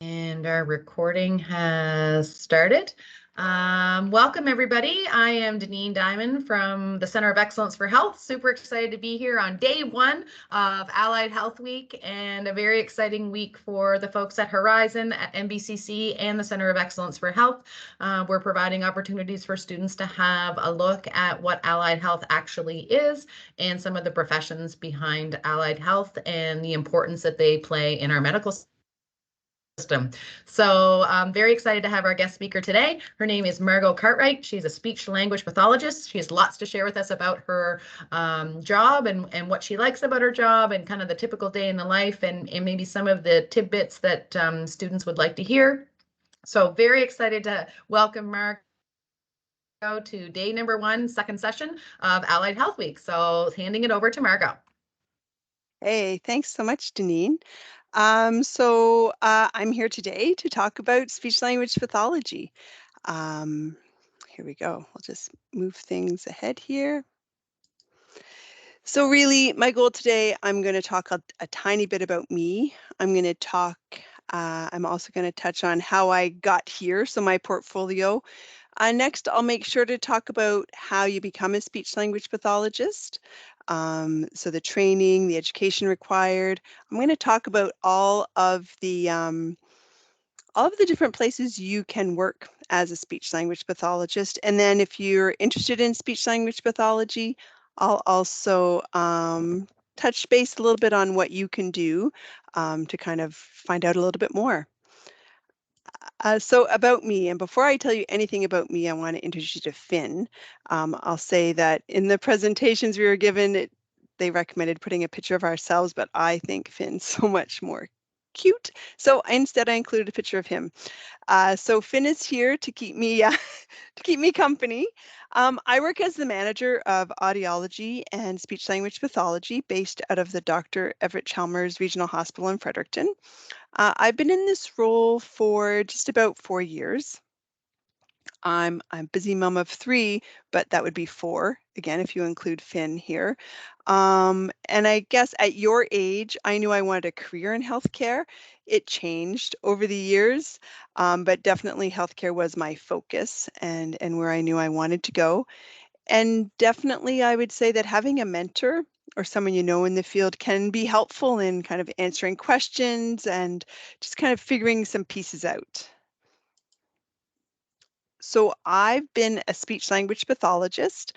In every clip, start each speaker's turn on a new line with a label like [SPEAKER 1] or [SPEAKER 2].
[SPEAKER 1] And our recording has started. Welcome, everybody. I am Deneen Diamond from the Center of Excellence for Health. Super excited to be here on day one of Allied Health Week, and a very exciting week for the folks at Horizon, at MBCC, and the Center of Excellence for Health. We're providing opportunities for students to have a look at what allied health actually is and some of the professions behind allied health and the importance that they play in our medical system. So I'm very excited to have our guest speaker today. Her name is Margo Cartwright. She's a speech language pathologist. She has lots to share with us about her job and what she likes about her job and kind of the typical day in the life and maybe some of the tidbits that students would like to hear. So very excited to welcome Margo to day number one, second session of Allied Health Week. So handing it over to Margo.
[SPEAKER 2] Hey, thanks so much, Deneen. I'm here today to talk about speech language pathology. Here we go. I'll just move things ahead here. So really, my goal today, I'm going to talk a tiny bit about me. I'm going to talk, I'm also going to touch on how I got here, so my portfolio. Next, I'll make sure to talk about how you become a speech language pathologist. So the training, the education required. I'm going to talk about all of the different places you can work as a speech language pathologist. And then if you're interested in speech language pathology, I'll also touch base a little bit on what you can do to kind of find out a little bit more. So about me, and before I tell you anything about me, I want to introduce you to Finn. I'll say that in the presentations we were given, they recommended putting a picture of ourselves, but I think Finn's so much more cute. So instead I included a picture of him. So Finn is here to keep me to keep me company. I work as the manager of audiology and speech language pathology based out of the Dr. Everett Chalmers Regional Hospital in Fredericton. I've been in this role for just about 4 years. I'm a busy mom of 3, but that would be 4, again, if you include Finn here. And I guess at your age, I knew I wanted a career in healthcare. It changed over the years, but definitely healthcare was my focus and where I knew I wanted to go. And definitely, I would say that having a mentor or someone you know in the field can be helpful in kind of answering questions and just kind of figuring some pieces out. So I've been a speech language pathologist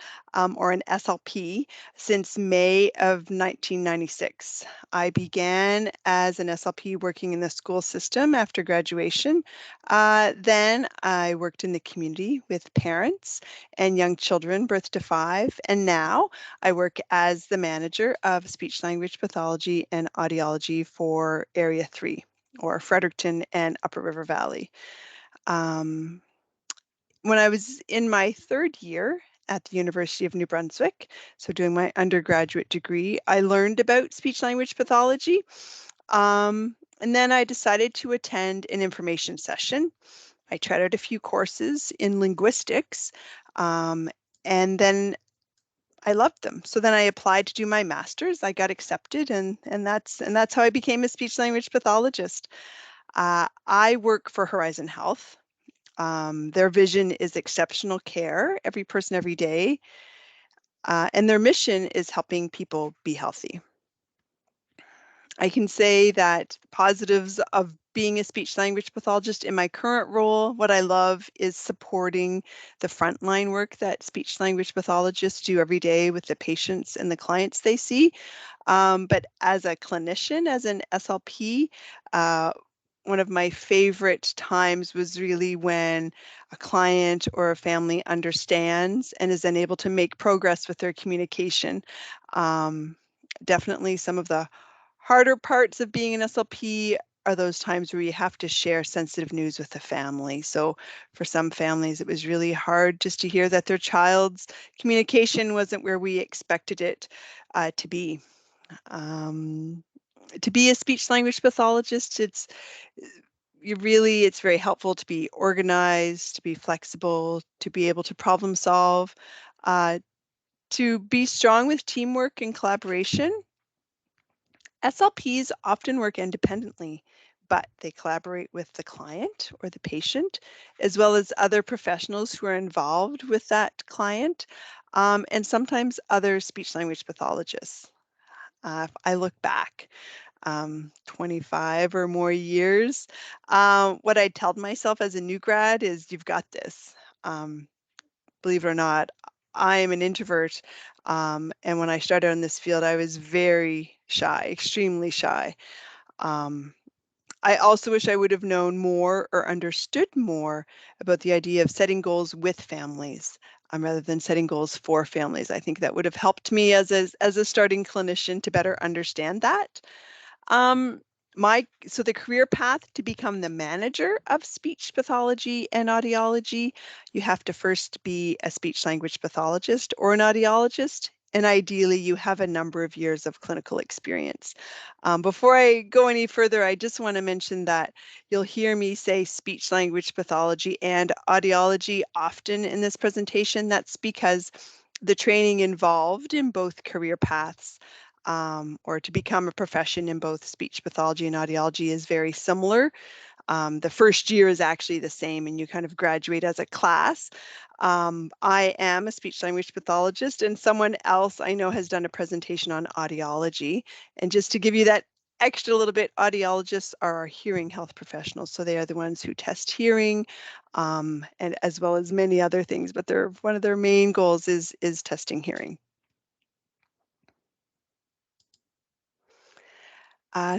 [SPEAKER 2] or an SLP since May of 1996. I began as an SLP working in the school system after graduation. Then I worked in the community with parents and young children birth to 5. And now I work as the manager of speech language pathology and audiology for Area 3 or Fredericton and Upper River Valley. When I was in my 3rd year at the University of New Brunswick, so doing my undergraduate degree, I learned about speech language pathology. And then I decided to attend an information session. I tried out a few courses in linguistics, and then I loved them. So then I applied to do my master's. I got accepted, and that's how I became a speech language pathologist. I work for Horizon Health. Their vision is exceptional care, every person, every day. And their mission is helping people be healthy. I can say that positives of being a speech language pathologist in my current role, what I love is supporting the frontline work that speech language pathologists do every day with the patients and the clients they see. But as a clinician, as an SLP, one of my favorite times was really when a client or a family understands and is then able to make progress with their communication. Definitely some of the harder parts of being an SLP are those times where you have to share sensitive news with the family. So for some families, it was really hard just to hear that their child's communication wasn't where we expected it to be. To be a speech language pathologist, it's very helpful to be organized, to be flexible, to be able to problem solve, to be strong with teamwork and collaboration. SLPs often work independently. but they collaborate with the client or the patient, as well as other professionals who are involved with that client, and sometimes other speech language pathologists. If I look back 25 or more years, what I tell myself as a new grad is, you've got this. Believe it or not, I am an introvert. And when I started in this field, I was very shy, extremely shy. I also wish I would have known more or understood more about the idea of setting goals with families, rather than setting goals for families. I think that would have helped me as a starting clinician to better understand that. Um, so the career path to become the manager of speech pathology and audiology, you have to first be a speech language pathologist or an audiologist, and ideally you have a number of years of clinical experience. Before I go any further, I just want to mention that you'll hear me say speech language pathology and audiology often in this presentation. That's because the training involved in both career paths, or to become a profession in both speech pathology and audiology, is very similar. The first year is actually the same, and you kind of graduate as a class. I am a speech language pathologist, and someone else I know has done a presentation on audiology. And just to give you that extra little bit, audiologists are our hearing health professionals. So they are the ones who test hearing, and as well as many other things, but one of their main goals is testing hearing.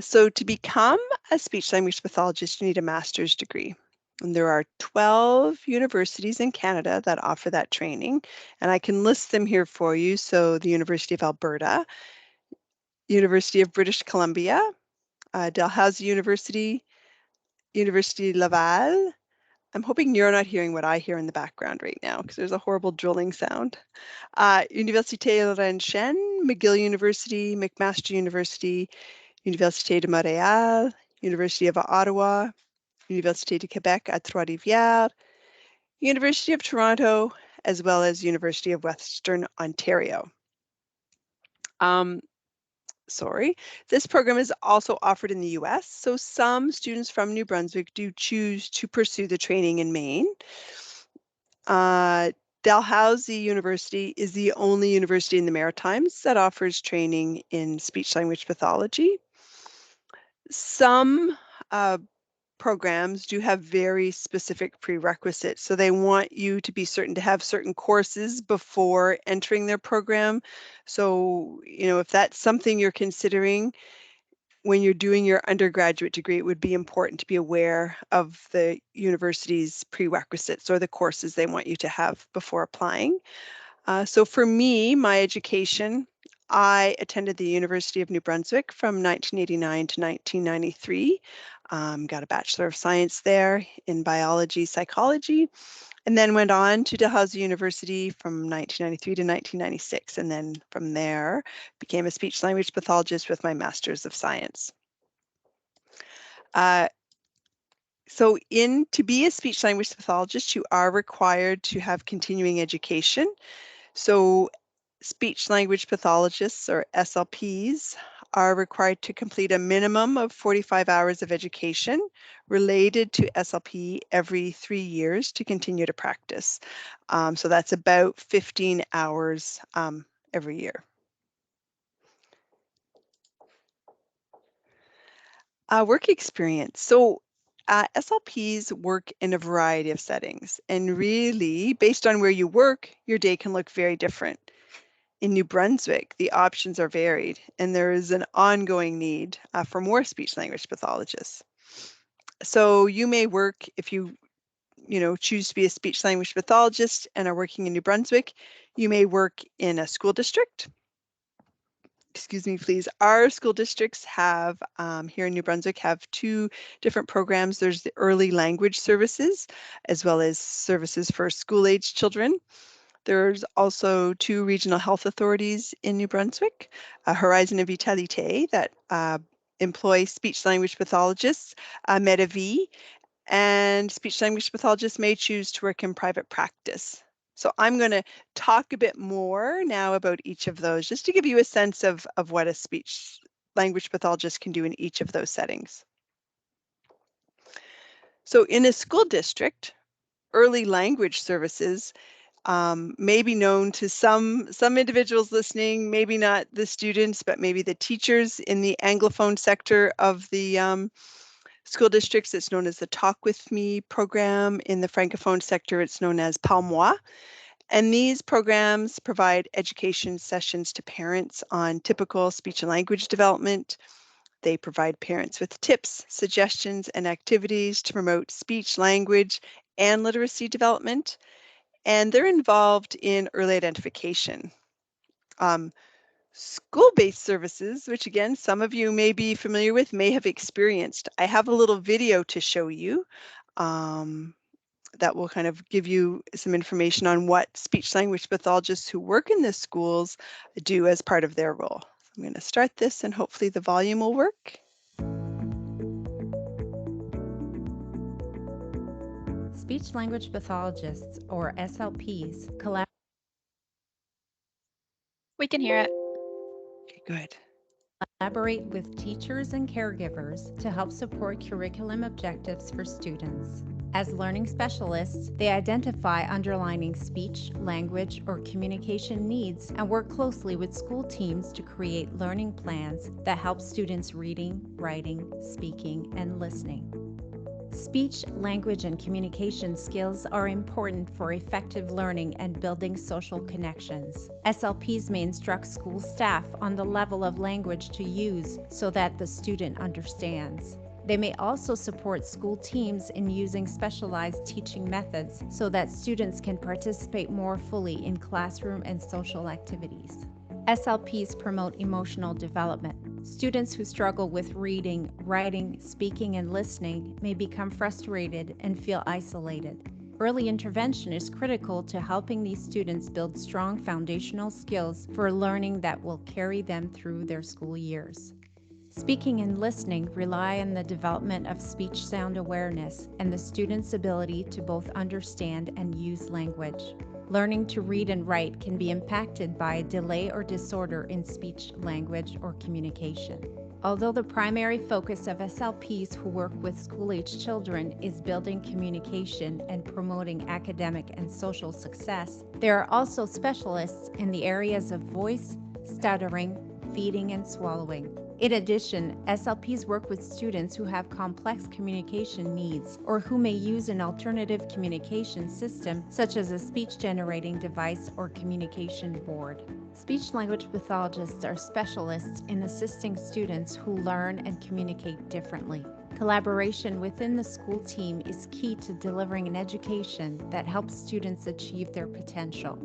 [SPEAKER 2] So to become a speech language pathologist, you need a master's degree. And there are 12 universities in Canada that offer that training, and I can list them here for you. So the University of Alberta, University of British Columbia, Dalhousie University, University Laval. I'm hoping you're not hearing what I hear in the background right now, because there's a horrible drilling sound. Université Laurentienne, McGill University, McMaster University, Université de Montréal, University of Ottawa, Université de Québec à Trois-Rivières, University of Toronto, as well as University of Western Ontario. Sorry, this program is also offered in the US, so some students from New Brunswick do choose to pursue the training in Maine. Dalhousie University is the only university in the Maritimes that offers training in speech language pathology. Some programs do have very specific prerequisites. So they want you to be certain to have certain courses before entering their program. So, if that's something you're considering when you're doing your undergraduate degree, it would be important to be aware of the university's prerequisites or the courses they want you to have before applying. So for me, my education, I attended the University of New Brunswick from 1989 to 1993. Got a Bachelor of Science there in biology, psychology, and then went on to Dalhousie University from 1993 to 1996. And then from there, became a speech language pathologist with my Master's of Science. So to be a speech language pathologist, you are required to have continuing education. So speech language pathologists, or SLPs, are required to complete a minimum of 45 hours of education related to SLP every 3 years to continue to practice. So that's about 15 hours every year. Work experience. So SLPs work in a variety of settings, and really, based on where you work, your day can look very different. In New Brunswick, the options are varied, and there is an ongoing need for more speech language pathologists. So you may work, if you choose to be a speech language pathologist and are working in New Brunswick, you may work in a school district. Excuse me, please. Our school districts have, here in New Brunswick, have two different programs. There's the early language services, as well as services for school-age children. There's also two regional health authorities in New Brunswick, Horizon and Vitalité, that employ speech language pathologists, Medavie, and speech language pathologists may choose to work in private practice. So I'm going to talk a bit more now about each of those, just to give you a sense of what a speech language pathologist can do in each of those settings. So in a school district, early language services may be known to some individuals listening, maybe not the students, but maybe the teachers in the Anglophone sector of the school districts. It's known as the Talk With Me program. In the Francophone sector, it's known as Parle-moi. And these programs provide education sessions to parents on typical speech and language development. They provide parents with tips, suggestions, and activities to promote speech, language, and literacy development. And they're involved in early identification. School-based services, which again, some of you may be familiar with, may have experienced. I have a little video to show you that will kind of give you some information on what speech language pathologists who work in the schools do as part of their role. So I'm going to start this and hopefully the volume will work.
[SPEAKER 3] Speech language pathologists, or SLPs,
[SPEAKER 4] We can hear it.
[SPEAKER 2] Okay, good.
[SPEAKER 3] collaborate with teachers and caregivers to help support curriculum objectives for students. As learning specialists, they identify underlying speech, language, or communication needs and work closely with school teams to create learning plans that help students reading, writing, speaking, and listening. Speech, language, and communication skills are important for effective learning and building social connections. SLPs may instruct school staff on the level of language to use so that the student understands. They may also support school teams in using specialized teaching methods so that students can participate more fully in classroom and social activities. SLPs promote emotional development. Students who struggle with reading, writing, speaking, and listening may become frustrated and feel isolated. Early intervention is critical to helping these students build strong foundational skills for learning that will carry them through their school years. Speaking and listening rely on the development of speech sound awareness and the student's ability to both understand and use language. Learning to read and write can be impacted by a delay or disorder in speech, language, or communication. Although the primary focus of SLPs who work with school-age children is building communication and promoting academic and social success, there are also specialists in the areas of voice, stuttering, feeding, and swallowing. In addition, SLPs work with students who have complex communication needs or who may use an alternative communication system such as a speech-generating device or communication board. Speech-language pathologists are specialists in assisting students who learn and communicate differently. Collaboration within the school team is key to delivering an education that helps students achieve their potential.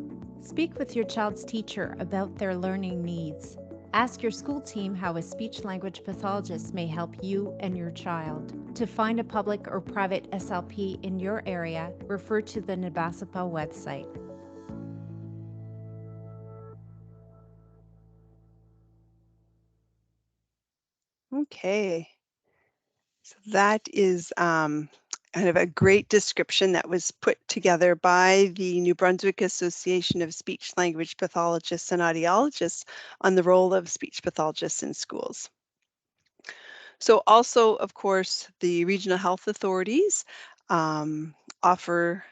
[SPEAKER 3] Speak with your child's teacher about their learning needs. Ask your school team how a speech-language pathologist may help you and your child. To find a public or private SLP in your area, refer to the NBASPA website.
[SPEAKER 2] Okay. So that is kind of a great description that was put together by the New Brunswick Association of Speech Language Pathologists and Audiologists on the role of speech pathologists in schools. So also, of course, the regional health authorities offer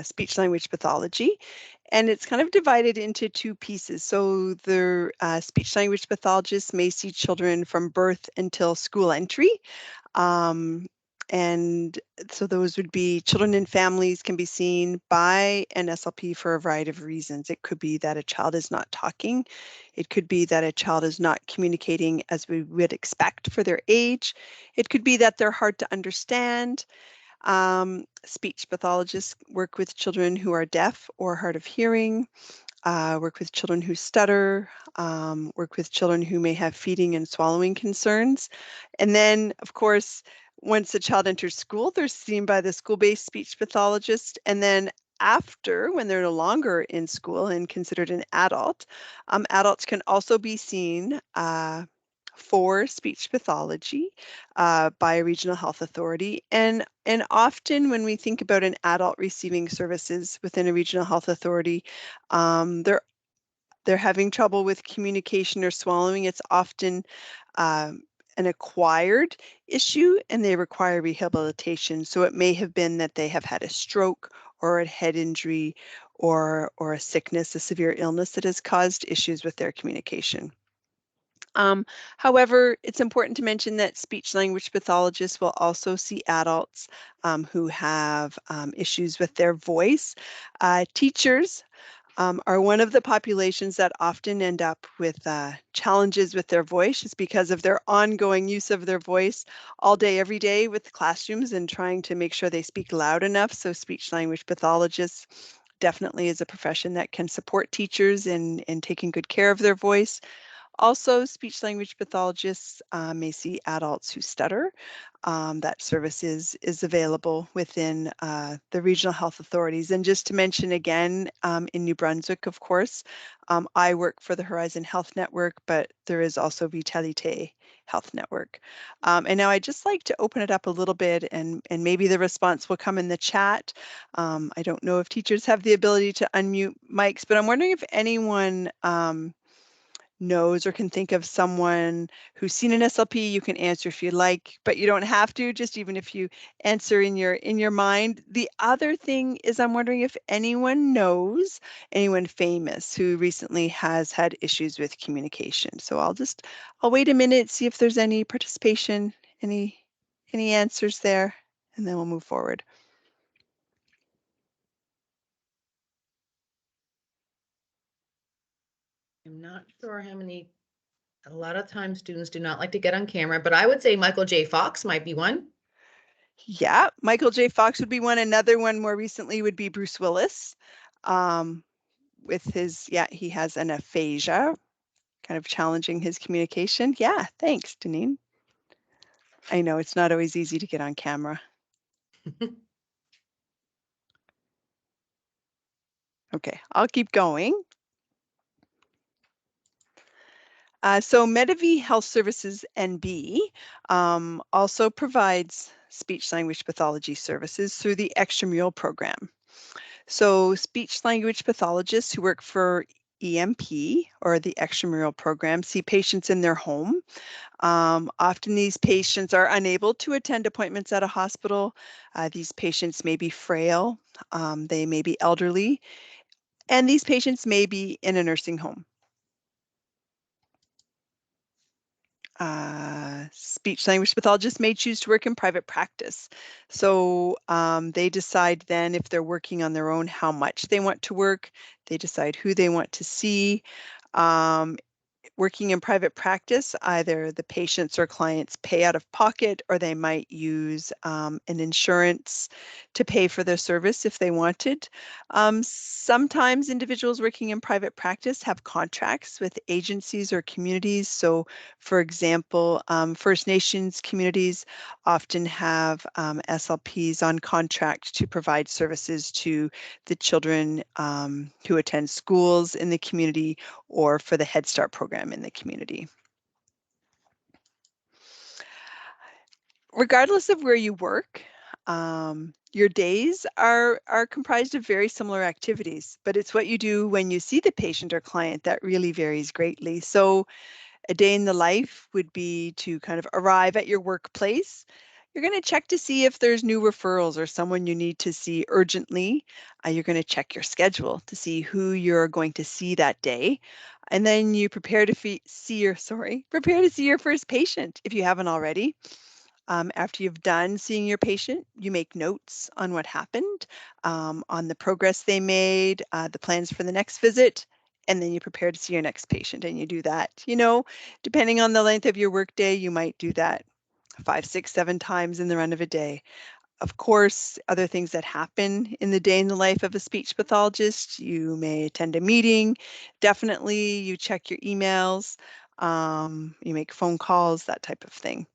[SPEAKER 2] speech language pathology, and it's kind of divided into two pieces. So the speech language pathologists may see children from birth until school entry. And so those would be children and families can be seen by an SLP for a variety of reasons. It could be that a child is not talking. It could be that a child is not communicating as we would expect for their age. It could be that they're hard to understand. Speech pathologists work with children who are deaf or hard of hearing, work with children who stutter, work with children who may have feeding and swallowing concerns. And then, of course, once a child enters school, they're seen by the school-based speech pathologist. And then after, when they're no longer in school and considered an adult, adults can also be seen for speech pathology by a regional health authority. And often when we think about an adult receiving services within a regional health authority, they're having trouble with communication or swallowing. It's often an an acquired issue and they require rehabilitation. So it may have been that they have had a stroke or a head injury or a sickness, a severe illness that has caused issues with their communication. However, it's important to mention that speech language pathologists will also see adults who have issues with their voice. Teachers are one of the populations that often end up with challenges with their voice just because of their ongoing use of their voice all day, every day with classrooms and trying to make sure they speak loud enough. So speech language pathologists definitely is a profession that can support teachers in taking good care of their voice. Also, speech language pathologists may see adults who stutter. That service is available within the regional health authorities. And just to mention again, in New Brunswick, of course, I work for the Horizon Health Network, but there is also Vitalité Health Network. And now I'd just like to open it up a little bit and maybe the response will come in the chat. I don't know if teachers have the ability to unmute mics, but I'm wondering if anyone knows or can think of someone who's seen an SLP. You can answer if you like, but you don't have to, just even if you answer in your mind. The other thing is I'm wondering if anyone knows anyone famous who recently has had issues with communication. So I'll wait a minute, see if there's any participation, any answers there, and then we'll move forward.
[SPEAKER 1] I'm not sure how many, a lot of times students do not like to get on camera, but I would say Michael J. Fox might be one.
[SPEAKER 2] Yeah, Michael J. Fox would be one. Another one more recently would be Bruce Willis. With his, he has an aphasia, kind of challenging his communication. Yeah, thanks, Deneen. I know it's not always easy to get on camera. Okay, I'll keep going. So Medavie Health Services NB also provides speech language pathology services through the extramural program. So speech language pathologists who work for EMP or the extramural program see patients in their home. Often these patients are unable to attend appointments at a hospital. These patients may be frail, they may be elderly, and these patients may be in a nursing home. Speech language pathologists may choose to work in private practice. So they decide then if they're working on their own, how much they want to work. They decide who they want to see. Working in private practice, either the patients or clients pay out of pocket, or they might use an insurance to pay for their service if they wanted. Sometimes individuals working in private practice have contracts with agencies or communities. So, for example, First Nations communities often have SLPs on contract to provide services to the children who attend schools in the community or for the Head Start program in the community. Regardless of where you work, your days are comprised of very similar activities, but it's what you do when you see the patient or client that really varies greatly. So a day in the life would be to kind of arrive at your workplace. You're going to check to see if there's new referrals or someone you need to see urgently. You're going to check your schedule to see who you're going to see that day. And then you prepare to see your first patient if you haven't already. After you've done seeing your patient, you make notes on what happened, on the progress they made, the plans for the next visit, and then you prepare to see your next patient and you do that. You know, depending on the length of your workday, you might do that 5, 6, 7 times in the run of a day. Of course, other things that happen in the day in the life of a speech pathologist, you may attend a meeting, definitely you check your emails, you make phone calls, that type of thing.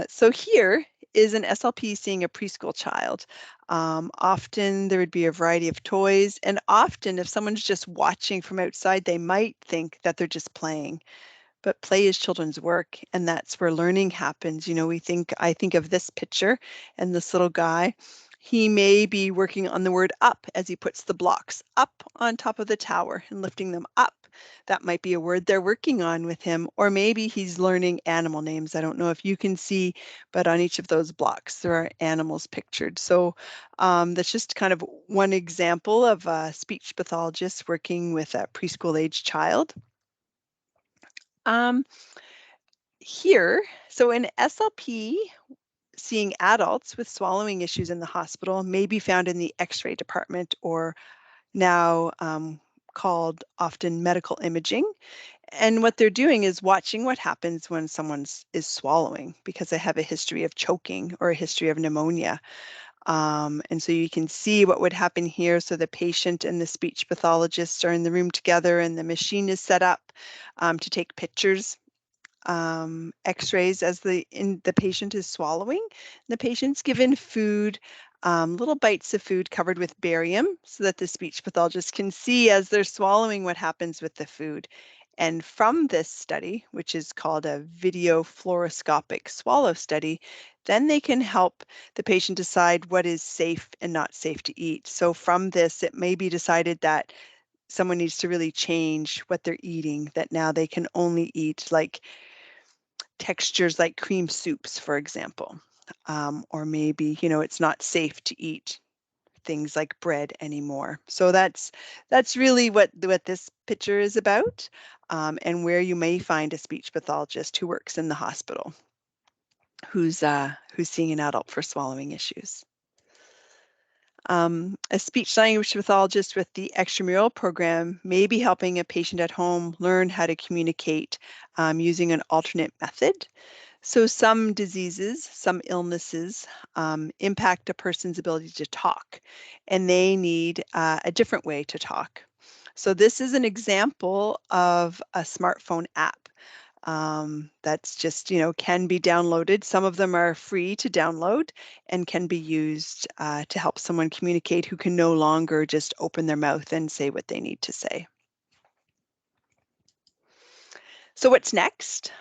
[SPEAKER 2] So here is an SLP seeing a preschool child. Often there would be a variety of toys, and often if someone's just watching from outside, they might think that they're just playing. But play is children's work, and that's where learning happens. You know, I think of this picture and this little guy. He may be working on the word up as he puts the blocks up on top of the tower and lifting them up. that might be a word they're working on with him, or maybe he's learning animal names. I don't know if you can see, but on each of those blocks there are animals pictured. So that's just kind of one example of a speech pathologist working with a preschool age child. Here, so in SLP, seeing adults with swallowing issues in the hospital may be found in the X-ray department, or now called often medical imaging. And what they're doing is watching what happens when someone is swallowing because they have a history of choking or a history of pneumonia. And so you can see what would happen here. So the patient and the speech pathologist are in the room together, and the machine is set up to take pictures, X-rays as the patient is swallowing. The patient's given food, little bites of food covered with barium, so that the speech pathologist can see as they're swallowing what happens with the food. And from this study, which is called a video fluoroscopic swallow study, then they can help the patient decide what is safe and not safe to eat. So from this, it may be decided that someone needs to really change what they're eating, that now they can only eat like textures like cream soups, for example. Or maybe, it's not safe to eat things like bread anymore. So that's really what this picture is about, and where you may find a speech pathologist who works in the hospital who's seeing an adult for swallowing issues. A speech language pathologist with the extramural program may be helping a patient at home learn how to communicate using an alternate method. So some diseases, some illnesses impact a person's ability to talk, and they need a different way to talk. So this is an example of a smartphone app that's just, can be downloaded. Some of them are free to download and can be used to help someone communicate who can no longer just open their mouth and say what they need to say. So what's next?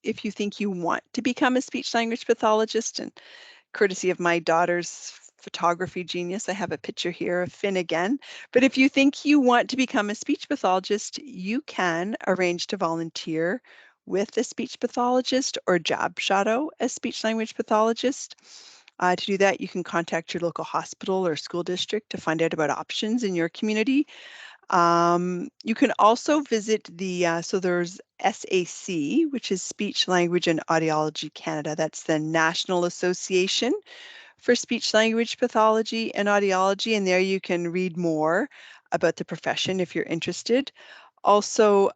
[SPEAKER 2] If you think you want to become a speech language pathologist, and courtesy of my daughter's photography genius, I have a picture here of Finn again. But if you think you want to become a speech pathologist, you can arrange to volunteer with a speech pathologist or job shadow a speech language pathologist. To do that, you can contact your local hospital or school district to find out about options in your community. You can also visit the, so there's SAC, which is Speech, Language and Audiology Canada. That's the National Association for Speech, Language Pathology and Audiology, and there you can read more about the profession if you're interested. Also,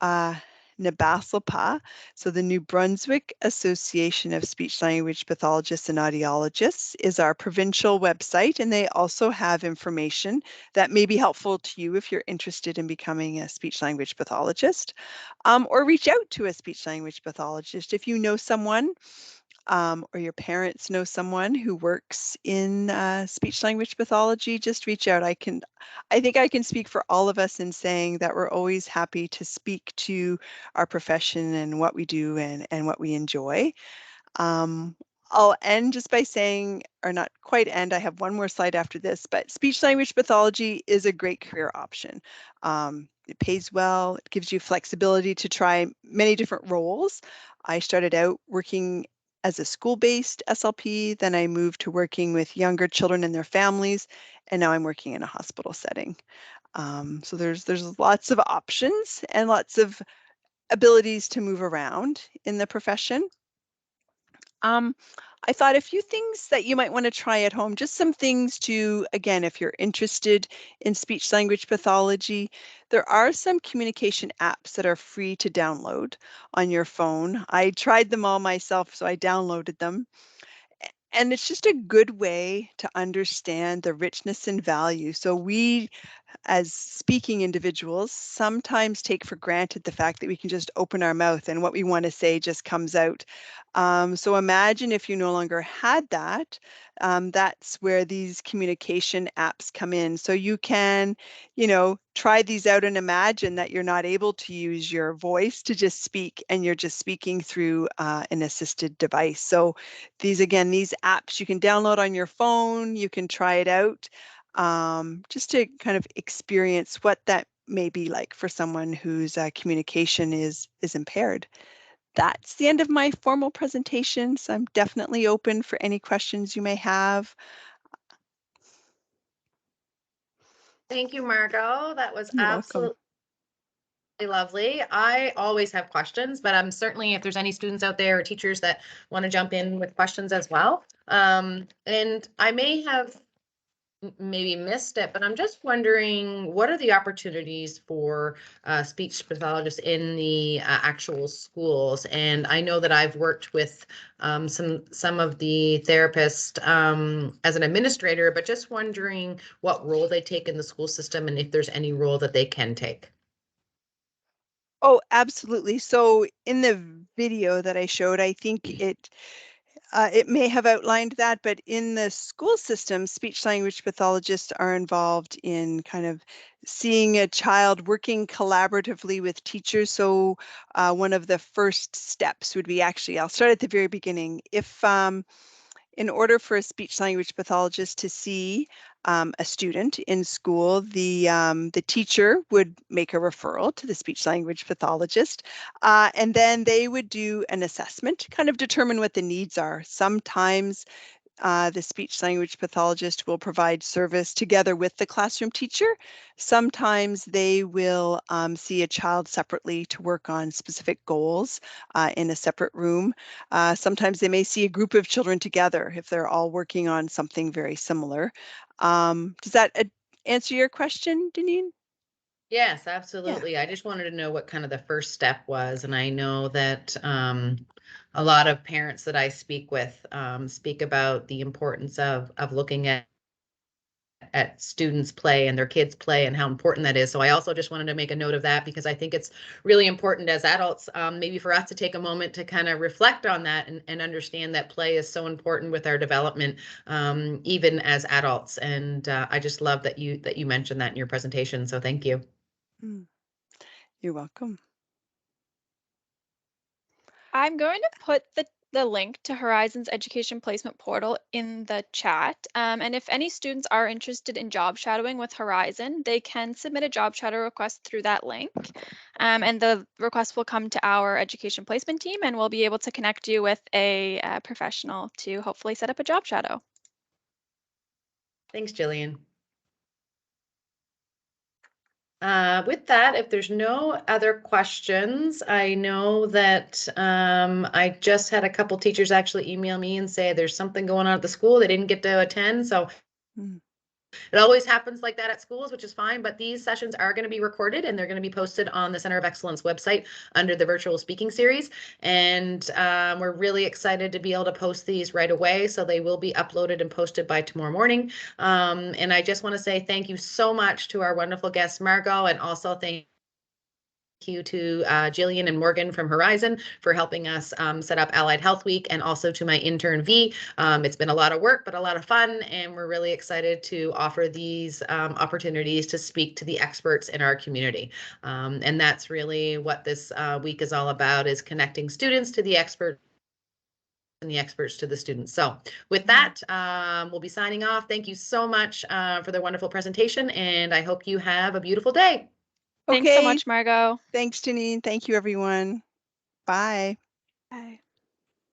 [SPEAKER 2] NBASLPA, so the New Brunswick Association of Speech Language Pathologists and Audiologists, is our provincial website, and they also have information that may be helpful to you if you're interested in becoming a speech language pathologist, or reach out to a speech language pathologist if you know someone, or your parents know someone who works in speech language pathology. Just reach out. I think I can speak for all of us in saying that we're always happy to speak to our profession and what we do and what we enjoy. I'll end just by saying, or not quite end, I have one more slide after this, but speech language pathology is a great career option. It pays well, it gives you flexibility to try many different roles. I started out working as a school-based SLP, then I moved to working with younger children and their families, and now I'm working in a hospital setting. So there's lots of options and lots of abilities to move around in the profession. I thought a few things that you might want to try at home, just some things to, again, if you're interested in speech language pathology, there are some communication apps that are free to download on your phone. I tried them all myself, so I downloaded them. And it's just a good way to understand the richness and value. So we, as speaking individuals, sometimes take for granted the fact that we can just open our mouth and what we want to say just comes out. So imagine if you no longer had that, that's where these communication apps come in. So you can, try these out and imagine that you're not able to use your voice to just speak and you're just speaking through an assisted device. So these apps you can download on your phone, you can try it out. Just to kind of experience what that may be like for someone whose communication is impaired. That's the end of my formal presentation, so I'm definitely open for any questions you may have.
[SPEAKER 1] Thank you, Margo. That was
[SPEAKER 2] You're welcome.
[SPEAKER 1] absolutely lovely. I always have questions, but I'm certainly, if there's any students out there or teachers that want to jump in with questions as well. And I may have maybe missed it, but I'm just wondering, what are the opportunities for speech pathologists in the actual schools? And I know that I've worked with some of the therapists as an administrator, but just wondering what role they take in the school system and if there's any role that they can take.
[SPEAKER 2] Oh, absolutely. So in the video that I showed, I think it may have outlined that, but in the school system, speech language pathologists are involved in kind of seeing a child working collaboratively with teachers. So one of the first steps would be actually, I'll start at the very beginning. If in order for a speech language pathologist to see a student in school, the teacher would make a referral to the speech language pathologist, and then they would do an assessment to kind of determine what the needs are. Sometimes the speech language pathologist will provide service together with the classroom teacher. Sometimes they will see a child separately to work on specific goals in a separate room. Sometimes they may see a group of children together if they're all working on something very similar. Does that answer your question, Deneen?
[SPEAKER 1] Yes, absolutely. I just wanted to know what kind of the first step was. And I know that a lot of parents that I speak with speak about the importance of looking at students play and their kids play and how important that is. So I also just wanted to make a note of that because I think it's really important as adults, maybe for us to take a moment to kind of reflect on that and understand that play is so important with our development, even as adults. And I just love that you mentioned that in your presentation. So thank you.
[SPEAKER 2] You're welcome.
[SPEAKER 4] I'm going to put the link to Horizon's education placement portal in the chat. And if any students are interested in job shadowing with Horizon, they can submit a job shadow request through that link. And the request will come to our education placement team, and we'll be able to connect you with a professional to hopefully set up a job shadow.
[SPEAKER 1] Thanks, Jillian. With that, if there's no other questions, I know that I just had a couple teachers actually email me and say there's something going on at the school. They didn't get to attend. So it always happens like that at schools, which is fine. But these sessions are going to be recorded and they're going to be posted on the Center of Excellence website under the virtual speaking series. And we're really excited to be able to post these right away. So they will be uploaded and posted by tomorrow morning. And I just want to say thank you so much to our wonderful guest, Margo, and also thank you to Jillian and Morgan from Horizon for helping us set up Allied Health Week, and also to my intern V. It's been a lot of work, but a lot of fun, and we're really excited to offer these opportunities to speak to the experts in our community. And that's really what this week is all about, is connecting students to the experts and the experts to the students. So with that, we'll be signing off. Thank you so much for the wonderful presentation, and I hope you have a beautiful day.
[SPEAKER 4] Thanks so much, Margo.
[SPEAKER 2] Thanks, Janine. Thank you, everyone. Bye.
[SPEAKER 4] Bye.